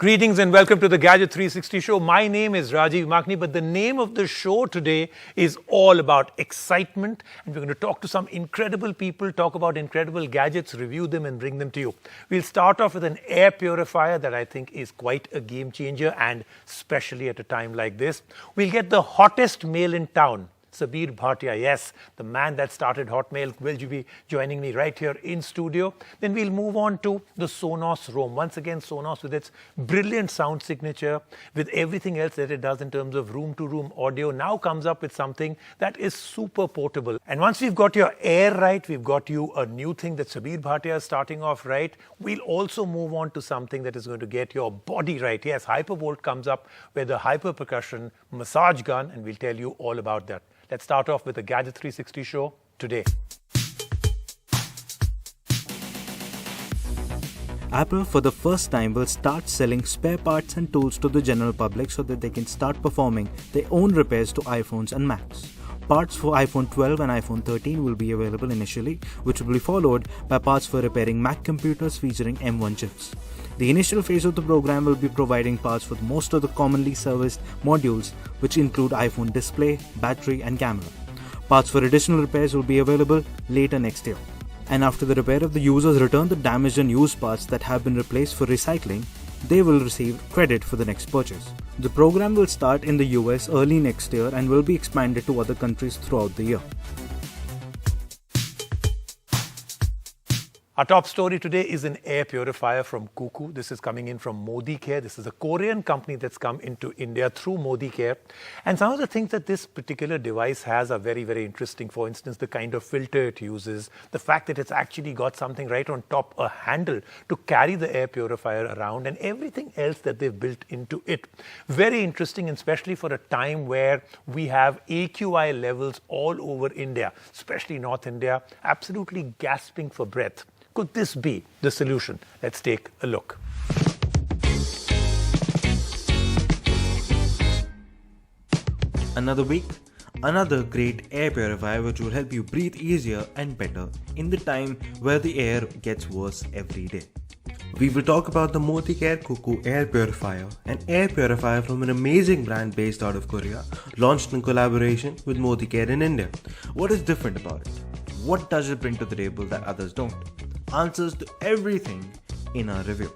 Greetings and welcome to the Gadget 360 show. My name is Rajiv Makni, but the name of the show today is all about excitement. And we're going to talk to some incredible people, talk about incredible gadgets, review them and bring them to you. We'll start off with an air purifier that I think is quite a game changer, and especially at a time like this. We'll get the hottest male in town, Sameer Bhatia, yes, the man that started Hotmail, will be joining me right here in studio. Then we'll move on to the Sonos Roam. Once again, Sonos with its brilliant sound signature, with everything else that it does in terms of room-to-room audio, now comes up with something that is super portable. And once we've got your air right, we've got you a new thing that Sameer Bhatia is starting off right, we'll also move on to something that is going to get your body right. Yes, Hypervolt comes up with a hyper percussion massage gun, and we'll tell you all about that. Let's start off with the Gadget 360 show today. Apple, for the first time, will start selling spare parts and tools to the general public so that they can start performing their own repairs to iPhones and Macs. Parts for iPhone 12 and iPhone 13 will be available initially, which will be followed by parts for repairing Mac computers featuring M1 chips. The initial phase of the program will be providing parts for most of the commonly serviced modules, which include iPhone display, battery and camera. Parts for additional repairs will be available later next year. And after the repair of the users return the damaged and used parts that have been replaced for recycling, they will receive credit for the next purchase. The program will start in the US early next year and will be expanded to other countries throughout the year. Our top story today is an air purifier from Cuckoo. This is coming in from Modicare. This is a Korean company that's come into India through Modicare. And some of the things that this particular device has are very, very interesting. For instance, the kind of filter it uses, the fact that it's actually got something right on top, a handle to carry the air purifier around, and everything else that they've built into it. Very interesting, especially for a time where we have AQI levels all over India, especially North India, absolutely gasping for breath. Could this be the solution? Let's take a look. Another week, another great air purifier which will help you breathe easier and better in the time where the air gets worse every day. We will talk about the Modicare Cuckoo Air Purifier, an air purifier from an amazing brand based out of Korea, launched in collaboration with Modicare in India. What is different about it? What does it bring to the table that others don't? Answers to everything in our review.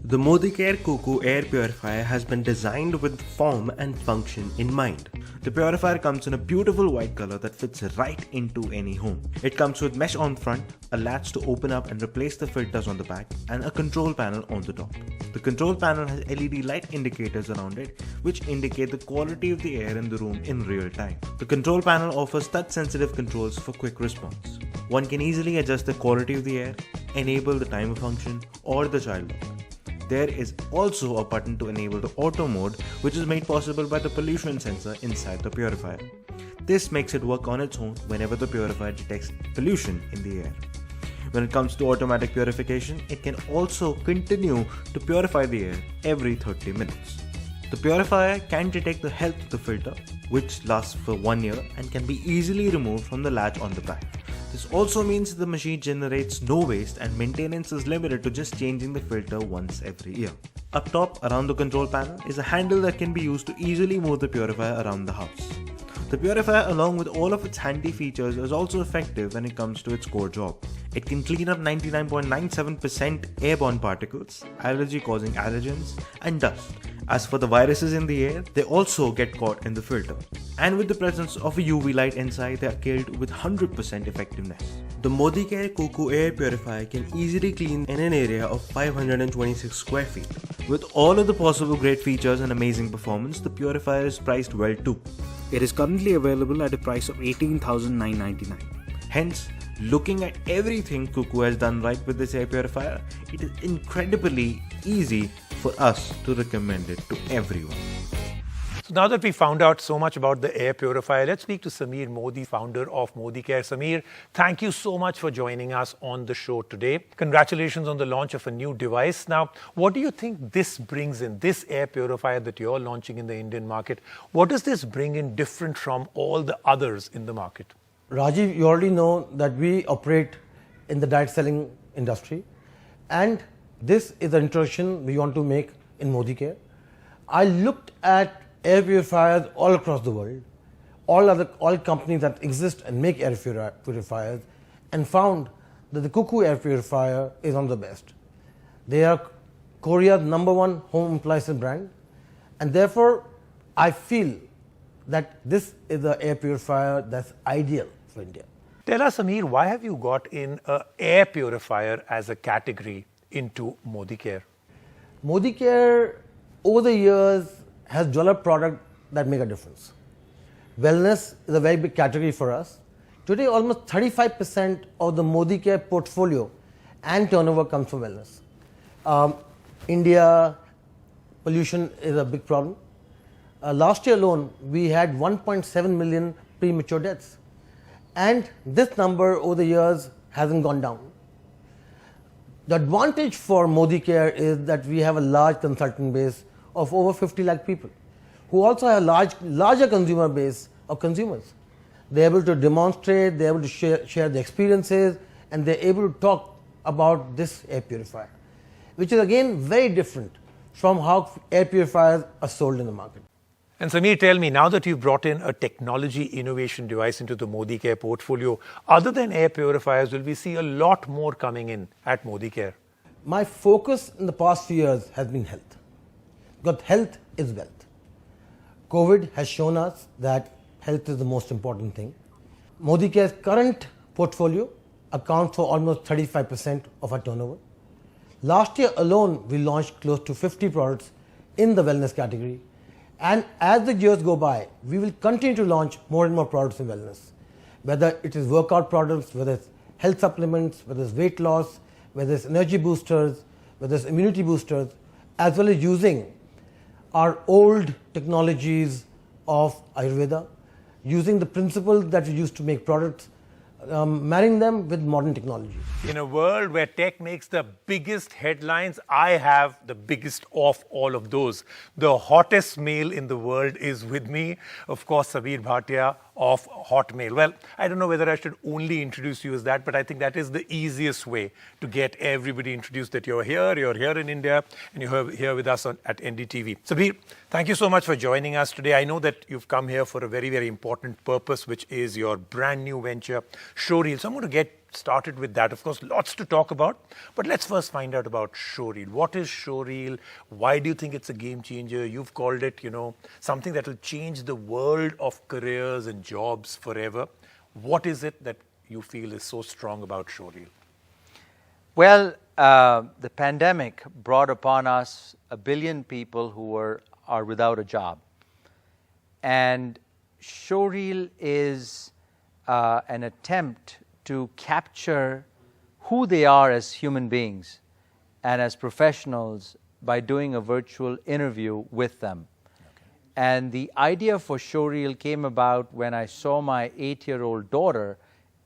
The Modicare Cuckoo Air Purifier has been designed with form and function in mind. The purifier comes in a beautiful white color that fits right into any home. It comes with mesh on front, a latch to open up and replace the filters on the back, and a control panel on the top. The control panel has LED light indicators around it, which indicate the quality of the air in the room in real time. The control panel offers touch-sensitive controls for quick response. One can easily adjust the quality of the air, enable the timer function, or the child lock. There is also a button to enable the auto mode, which is made possible by the pollution sensor inside the purifier. This makes it work on its own whenever the purifier detects pollution in the air. When it comes to automatic purification, it can also continue to purify the air every 30 minutes. The purifier can detect the health of the filter, which lasts for 1 year and can be easily removed from the latch on the back. This also means the machine generates no waste and maintenance is limited to just changing the filter once every year. Up top around the control panel is a handle that can be used to easily move the purifier around the house. The purifier, along with all of its handy features, is also effective when it comes to its core job. It can clean up 99.97% airborne particles, allergy-causing allergens, and dust. As for the viruses in the air, they also get caught in the filter. And with the presence of a UV light inside, they are killed with 100% effectiveness. The Modicare Cuckoo Air Purifier can easily clean in an area of 526 square feet. With all of the possible great features and amazing performance, the purifier is priced well too. It is currently available at a price of $18,999. Hence, looking at everything Cuckoo has done right with this air purifier, it is incredibly easy for us to recommend it to everyone. So now that we found out so much about the air purifier, let's speak to Sameer Modi, founder of Modicare. Sameer, thank you so much for joining us on the show today. Congratulations on the launch of a new device. Now, what do you think this brings in, this air purifier that you're launching in the Indian market? What does this bring in different from all the others in the market? Rajiv, you already know that we operate in the direct selling industry, and this is the introduction we want to make in Modicare. I looked at air purifiers all across the world, all companies that exist and make air purifiers, and found that the Cuckoo air purifier is one of the best. They are Korea's #1 home appliance brand, and therefore I feel that this is the air purifier that's ideal for India. Tell us, Sameer, why have you got in an air purifier as a category into Modicare? Modicare, over the years, has developed products that make a difference. Wellness is a very big category for us. Today, almost 35% of the Modicare portfolio and turnover comes from wellness. India, pollution is a big problem. Last year alone, we had 1.7 million premature deaths. And this number over the years hasn't gone down. The advantage for Modicare is that we have a large consultant base of over 50 lakh people who also have a larger consumer base of consumers. They're able to demonstrate, they're able to share the experiences, and they're able to talk about this air purifier, which is again very different from how air purifiers are sold in the market. And Sameer, tell me, now that you've brought in a technology innovation device into the Modicare portfolio, other than air purifiers, will we see a lot more coming in at Modicare? My focus in the past few years has been health, because health is wealth. COVID has shown us that health is the most important thing. Modicare's current portfolio accounts for almost 35% of our turnover. Last year alone, we launched close to 50 products in the wellness category. And as the years go by, we will continue to launch more and more products in wellness. Whether it is workout products, whether it's health supplements, whether it's weight loss, whether it's energy boosters, whether it's immunity boosters, as well as using our old technologies of Ayurveda, using the principles that we used to make products, marrying them with modern technology. In a world where tech makes the biggest headlines, I have the biggest of all of those. The hottest male in the world is with me, of course, Sameer Bhatia of Hotmail. Well, I don't know whether I should only introduce you as that, but I think that is the easiest way to get everybody introduced that you're here in India, and you're here with us at NDTV. Sameer, thank you so much for joining us today. I know that you've come here for a very, very important purpose, which is your brand new venture, Showreel. So I'm going to get started with that. Of course, lots to talk about, but let's first find out about Showreel. What is Showreel? Why do you think it's a game changer? You've called it, something that will change the world of careers and jobs forever. What is it that you feel is so strong about Showreel? Well, the pandemic brought upon us 1 billion people who are without a job. And Showreel is an attempt to capture who they are as human beings and as professionals by doing a virtual interview with them. Okay. And the idea for Showreel came about when I saw my 8-year-old daughter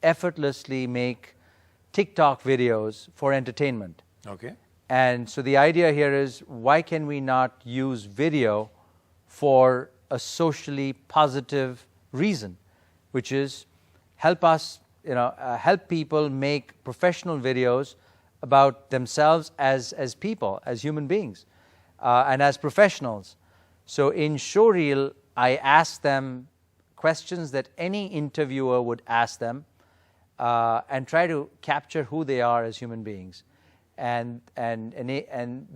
effortlessly make TikTok videos for entertainment. Okay. And so the idea here is, why can we not use video for a socially positive reason, which is help us help people make professional videos about themselves as people, as human beings, and as professionals. So in Showreel, I ask them questions that any interviewer would ask them, and try to capture who they are as human beings, and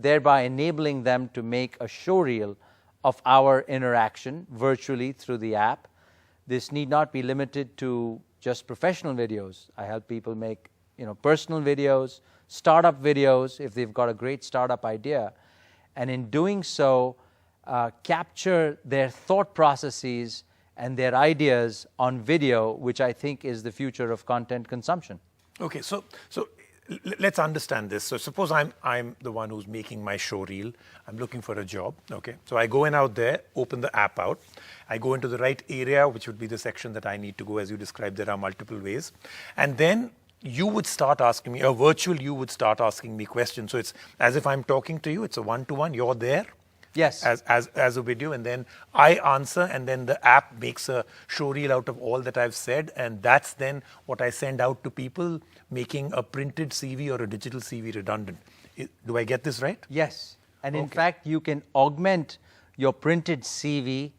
thereby enabling them to make a showreel of our interaction virtually through the app. This need not be limited to just professional videos. I help people make, personal videos, startup videos, if they've got a great startup idea. And in doing so, capture their thought processes and their ideas on video, which I think is the future of content consumption. Okay, so let's understand this. So suppose I'm the one who's making my showreel. I'm looking for a job. Okay, so I go in out there, open the app out. I go into the right area, which would be the section that I need to go. As you described, there are multiple ways. And then you would start asking me, you would start asking me questions. So it's as if I'm talking to you. It's a one-to-one. You're there. Yes. As a video, and then I answer, and then the app makes a showreel out of all that I've said, and that's then what I send out to people, making a printed CV or a digital CV redundant. Do I get this right? Yes. And in fact, you can augment your printed CV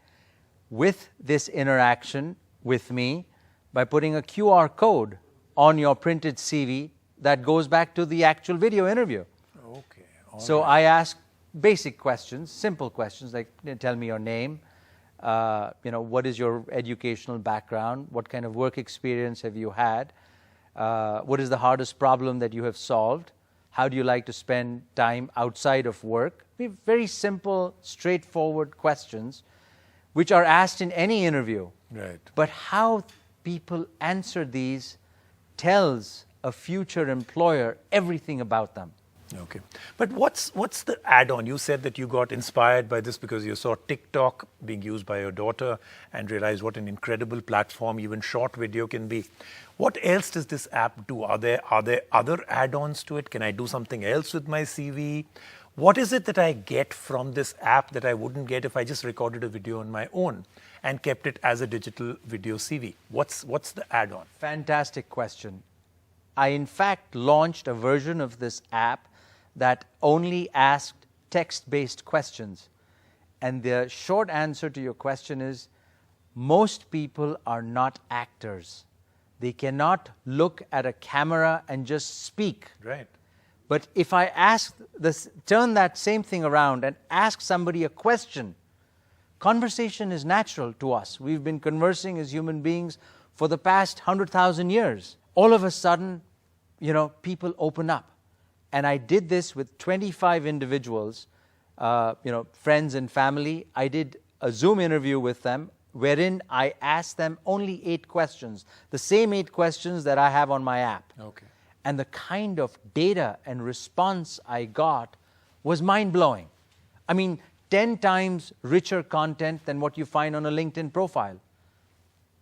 with this interaction with me by putting a QR code on your printed CV that goes back to the actual video interview. Okay. So I ask basic questions, simple questions like tell me your name, what is your educational background, what kind of work experience have you had, what is the hardest problem that you have solved, how do you like to spend time outside of work. Very simple, straightforward questions which are asked in any interview. Right. But how people answer these tells a future employer everything about them. Okay. But what's the add-on? You said that you got inspired by this because you saw TikTok being used by your daughter and realized what an incredible platform even short video can be. What else does this app do? Are there other add-ons to it? Can I do something else with my CV? What is it that I get from this app that I wouldn't get if I just recorded a video on my own and kept it as a digital video CV? What's the add-on? Fantastic question. I in fact launched a version of this app that only asked text-based questions. And the short answer to your question is, most people are not actors. They cannot look at a camera and just speak. Right. But if I turn that same thing around and ask somebody a question, conversation is natural to us. We've been conversing as human beings for the past 100,000 years. All of a sudden, people open up. And I did this with 25 individuals, friends and family. I did a Zoom interview with them wherein I asked them only 8 questions, the same 8 questions that I have on my app. Okay. And the kind of data and response I got was mind-blowing. I mean, 10 times richer content than what you find on a LinkedIn profile.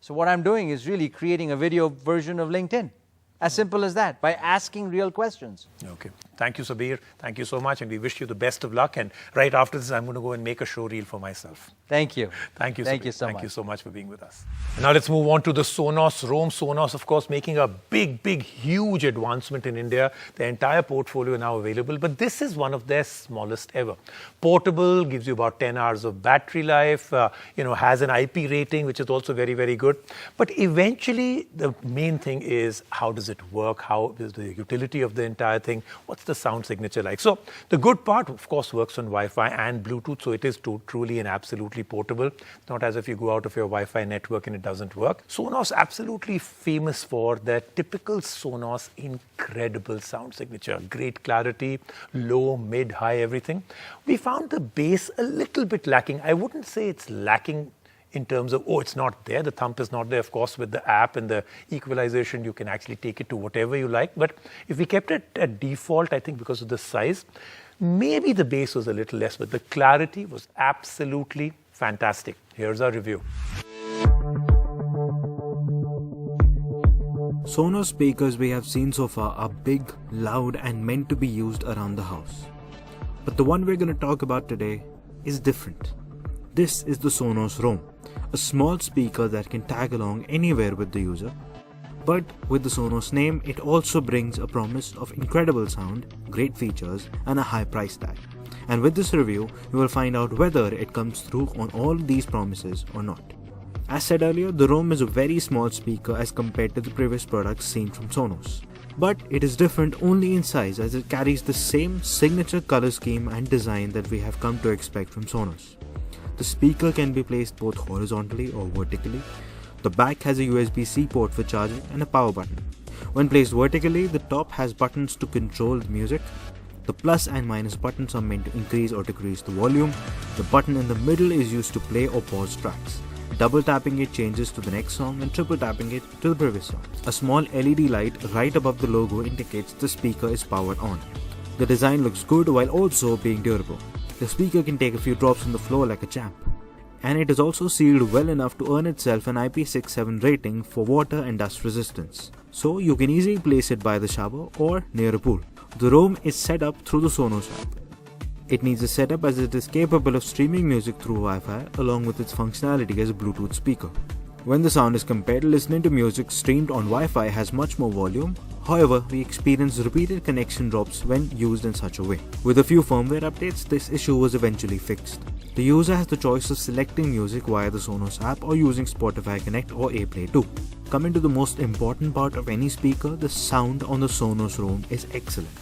So what I'm doing is really creating a video version of LinkedIn. As simple as that, by asking real questions. Okay. Thank you, Sabir. Thank you so much, and we wish you the best of luck. And right after this, I'm going to go and make a show reel for myself. Thank you. Thank you, Thank Sabir. you so Thank much. you so much for being with us. And now let's move on to the Sonos Roam. Sonos, of course, making a big, huge advancement in India. Their entire portfolio now available, but this is one of their smallest ever. Portable, gives you about 10 hours of battery life, has an IP rating, which is also very, very good. But eventually, the main thing is, how does it work? How is the utility of the entire thing? What's the sound signature like? So the good part, of course, works on Wi-Fi and Bluetooth, so it is truly and absolutely portable. Not as if you go out of your Wi-Fi network and it doesn't work. Sonos absolutely famous for their typical Sonos incredible sound signature. Great clarity, low, mid, high, everything. We found the bass a little bit lacking. I wouldn't say it's lacking in terms of, it's not there. The thump is not there. Of course, with the app and the equalization, you can actually take it to whatever you like. But if we kept it at default, I think because of the size, maybe the bass was a little less, but the clarity was absolutely fantastic. Here's our review. Sonos speakers we have seen so far are big, loud, and meant to be used around the house. But the one we're going to talk about today is different. This is the Sonos Roam, a small speaker that can tag along anywhere with the user. But with the Sonos name, it also brings a promise of incredible sound, great features, and a high price tag. And with this review, you will find out whether it comes through on all these promises or not. As said earlier, the Roam is a very small speaker as compared to the previous products seen from Sonos. But it is different only in size, as it carries the same signature color scheme and design that we have come to expect from Sonos. The speaker can be placed both horizontally or vertically. The back has a USB-C port for charging and a power button. When placed vertically, the top has buttons to control the music. The plus and minus buttons are meant to increase or decrease the volume. The button in the middle is used to play or pause tracks. Double tapping it changes to the next song, and triple tapping it to the previous song. A small LED light right above the logo indicates the speaker is powered on. The design looks good while also being durable. The speaker can take a few drops on the floor like a champ. And it is also sealed well enough to earn itself an IP67 rating for water and dust resistance. So you can easily place it by the shower or near a pool. The Roam is set up through the Sonos app. It needs a setup as it is capable of streaming music through Wi-Fi along with its functionality as a Bluetooth speaker. when the sound is compared to listening to music streamed on Wi-Fi has much more volume. However, we experience repeated connection drops when used in such a way. With a few firmware updates, this issue was eventually fixed. The user has the choice of selecting music via the Sonos app or using Spotify Connect or AirPlay 2. Coming to the most important part of any speaker, the sound on the Sonos Roam is excellent.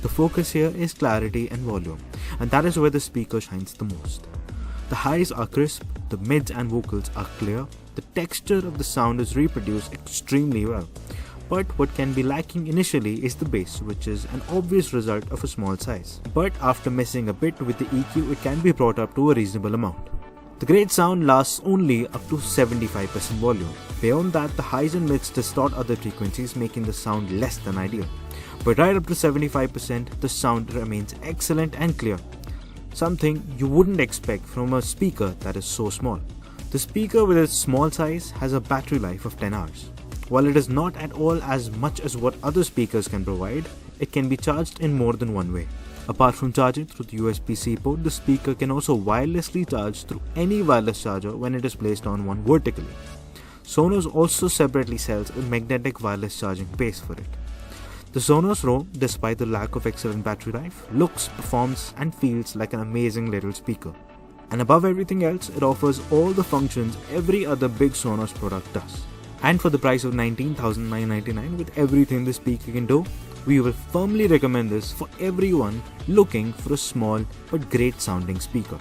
The focus here is clarity and volume, and that is where the speaker shines the most. The highs are crisp, the mids and vocals are clear, the texture of the sound is reproduced extremely well. But what can be lacking initially is the bass, which is an obvious result of a small size. But after messing a bit with the EQ, it can be brought up to a reasonable amount. The great sound lasts only up to 75% volume. Beyond that, the highs and mids distort other frequencies, making the sound less than ideal. But right up to 75%, the sound remains excellent and clear. Something you wouldn't expect from a speaker that is so small. The speaker with its small size has a battery life of 10 hours. While it is not at all as much as what other speakers can provide, it can be charged in more than one way. Apart from charging through the USB-C port, the speaker can also wirelessly charge through any wireless charger when it is placed on one vertically. Sonos also separately sells a magnetic wireless charging base for it. The Sonos Roam, despite the lack of excellent battery life, looks, performs and feels like an amazing little speaker. And above everything else, it offers all the functions every other big Sonos product does. And for the price of $19,999 with everything the speaker can do, we will firmly recommend this for everyone looking for a small but great sounding speaker.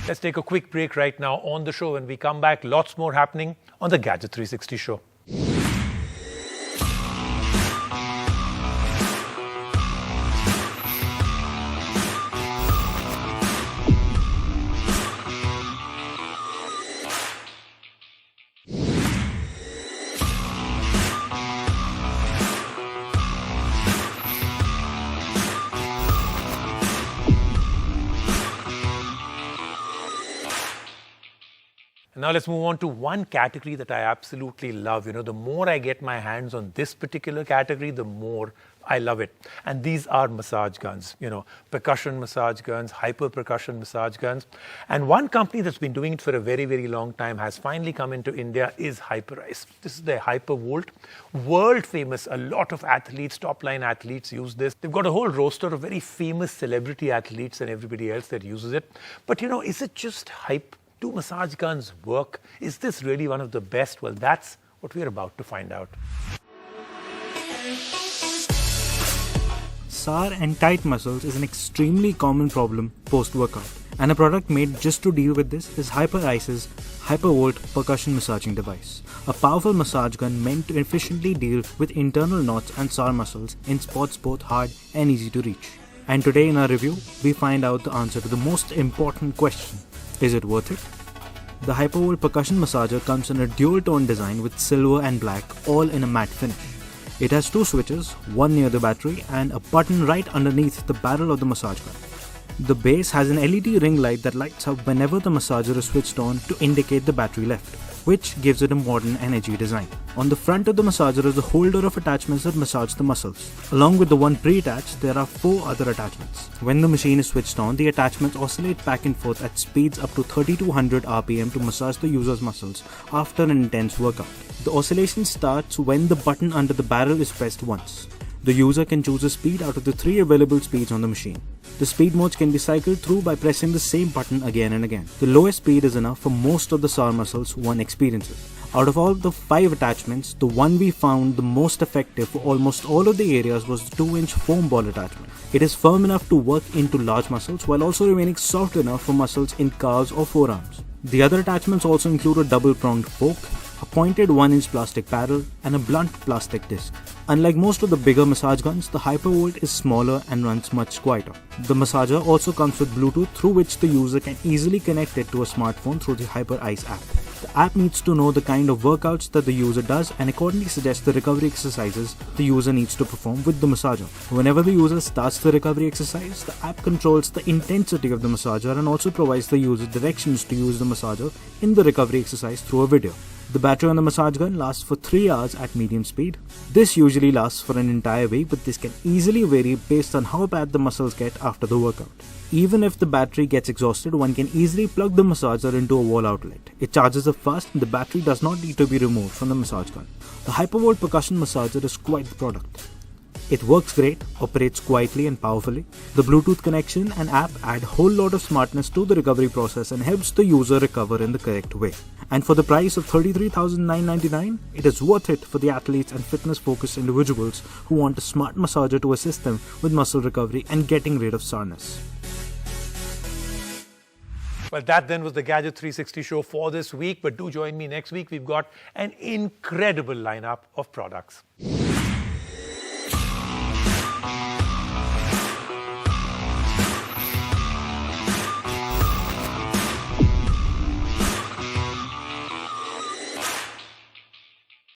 Let's take a quick break right now on the show. When we come back, lots more happening on the Gadget 360 show. Now let's move on to one category that I absolutely love. The more I get my hands on this particular category, the more I love it. And these are massage guns, percussion massage guns, hyper percussion massage guns. And one company that's been doing it for a very, very long time has finally come into India is Hyperice. This is their Hypervolt, world famous. A lot of athletes, top line athletes use this. They've got a whole roster of very famous celebrity athletes and everybody else that uses it. But is it just hype? Do massage guns work? Is this really one of the best? Well, that's what we're about to find out. Sour and tight muscles is an extremely common problem post-workout, and a product made just to deal with this is Hyperice's Hypervolt percussion massaging device, a powerful massage gun meant to efficiently deal with internal knots and sour muscles in spots both hard and easy to reach. And today in our review, we find out the answer to the most important question. Is it worth it? The Hypervolt percussion massager comes in a dual-tone design with silver and black, all in a matte finish. It has two switches, one near the battery and a button right underneath the barrel of the massage gun. The base has an LED ring light that lights up whenever the massager is switched on to indicate the battery left, which gives it a modern and edgy design. On the front of the massager is a holder of attachments that massage the muscles. Along with the one pre-attached, there are 4 other attachments. When the machine is switched on, the attachments oscillate back and forth at speeds up to 3200 RPM to massage the user's muscles after an intense workout. The oscillation starts when the button under the barrel is pressed once. The user can choose a speed out of the 3 available speeds on the machine. The speed modes can be cycled through by pressing the same button again and again. The lowest speed is enough for most of the sour muscles one experiences. Out of all the 5 attachments, the one we found the most effective for almost all of the areas was the 2-inch foam ball attachment. It is firm enough to work into large muscles while also remaining soft enough for muscles in calves or forearms. The other attachments also include a double-pronged fork, a pointed 1-inch plastic paddle, and a blunt plastic disc. Unlike most of the bigger massage guns, the Hypervolt is smaller and runs much quieter. The massager also comes with Bluetooth, through which the user can easily connect it to a smartphone through the Hyperice app. The app needs to know the kind of workouts that the user does and accordingly suggests the recovery exercises the user needs to perform with the massager. Whenever the user starts the recovery exercise, the app controls the intensity of the massager and also provides the user directions to use the massager in the recovery exercise through a video. The battery on the massage gun lasts for 3 hours at medium speed. This usually lasts for an entire week, but this can easily vary based on how bad the muscles get after the workout. Even if the battery gets exhausted, one can easily plug the massager into a wall outlet. It charges up fast and the battery does not need to be removed from the massage gun. The Hypervolt percussion massager is quite the product. It works great, operates quietly and powerfully. The Bluetooth connection and app add a whole lot of smartness to the recovery process and helps the user recover in the correct way. And for the price of $33,999, it is worth it for the athletes and fitness-focused individuals who want a smart massager to assist them with muscle recovery and getting rid of soreness. Well, that then was the Gadget 360 show for this week. But do join me next week. We've got an incredible lineup of products.